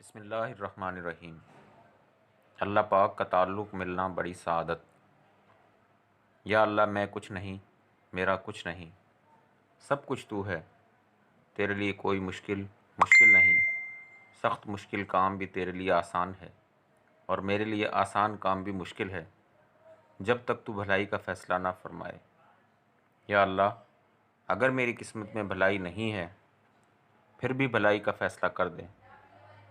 بسم اللہ الرحمن الرحیم۔ اللہ پاک کا تعلق ملنا بڑی سعادت۔ یا اللہ میں کچھ نہیں، میرا کچھ نہیں، سب کچھ تو ہے۔ تیرے لیے کوئی مشکل نہیں، سخت مشکل کام بھی تیرے لیے آسان ہے، اور میرے لیے آسان کام بھی مشکل ہے، جب تک تو بھلائی کا فیصلہ نہ فرمائے۔ یا اللہ اگر میری قسمت میں بھلائی نہیں ہے پھر بھی بھلائی کا فیصلہ کر دے،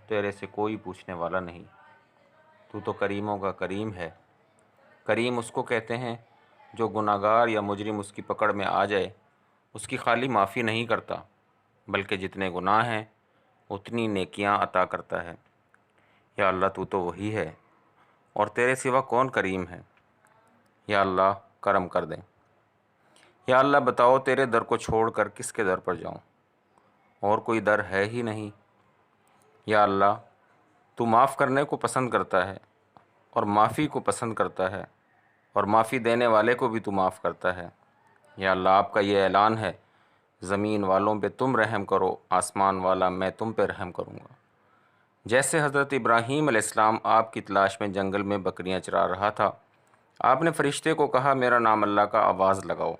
تیرے سے کوئی پوچھنے والا نہیں۔ تو کریموں کا کریم ہے۔ کریم اس کو کہتے ہیں جو گناہگار یا مجرم اس کی پکڑ میں آ جائے اس کی خالی معافی نہیں کرتا، بلکہ جتنے گناہ ہیں اتنی نیکیاں عطا کرتا ہے۔ یا اللہ تو وہی ہے، اور تیرے سوا کون کریم ہے۔ یا اللہ کرم کر دیں۔ یا اللہ بتاؤ تیرے در کو چھوڑ کر کس کے در پر جاؤں، اور کوئی در ہے ہی نہیں۔ یا اللہ تو معاف کرنے کو پسند کرتا ہے، اور معافی کو پسند کرتا ہے، اور معافی دینے والے کو بھی تو معاف کرتا ہے۔ یا اللہ آپ کا یہ اعلان ہے، زمین والوں پہ تم رحم کرو، آسمان والا میں تم پہ رحم کروں گا۔ جیسے حضرت ابراہیم علیہ السلام آپ کی تلاش میں جنگل میں بکریاں چرا رہا تھا، آپ نے فرشتے کو کہا میرا نام اللہ کا آواز لگاؤ۔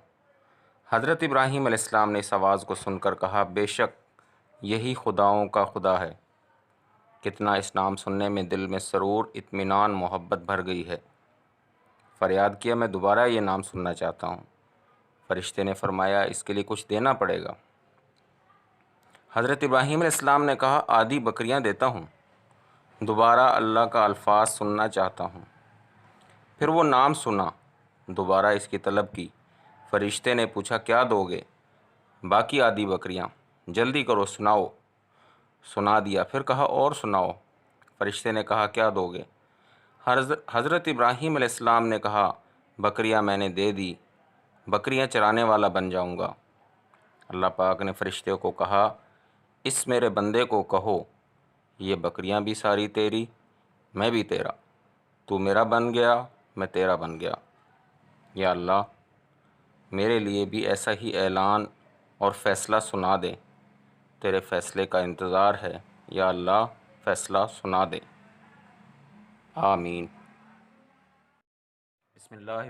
حضرت ابراہیم علیہ السلام نے اس آواز کو سن کر کہا بے شک یہی خداؤں کا خدا ہے۔ کتنا اس نام سننے میں دل میں سرور، اطمینان، محبت بھر گئی ہے۔ فریاد کیا میں دوبارہ یہ نام سننا چاہتا ہوں۔ فرشتے نے فرمایا اس کے لیے کچھ دینا پڑے گا۔ حضرت ابراہیم علیہ السلام نے کہا آدھی بکریاں دیتا ہوں، دوبارہ اللہ کا الفاظ سننا چاہتا ہوں۔ پھر وہ نام سنا، دوبارہ اس کی طلب کی۔ فرشتے نے پوچھا کیا دو گے؟ باقی آدھی بکریاں، جلدی کرو سناؤ۔ سنا دیا، پھر کہا اور سناؤ۔ فرشتے نے کہا کیا دو گے؟ حضرت ابراہیم علیہ السلام نے کہا بکریاں میں نے دے دی، بکریاں چرانے والا بن جاؤں گا۔ اللہ پاک نے فرشتے کو کہا اس میرے بندے کو کہو یہ بکریاں بھی ساری تیری، میں بھی تیرا، تو میرا بن گیا، میں تیرا بن گیا۔ یا اللہ میرے لیے بھی ایسا ہی اعلان اور فیصلہ سنا دے، تیرے فیصلے کا انتظار ہے۔ یا اللہ فیصلہ سنا دے۔ آمین۔ بسم اللہ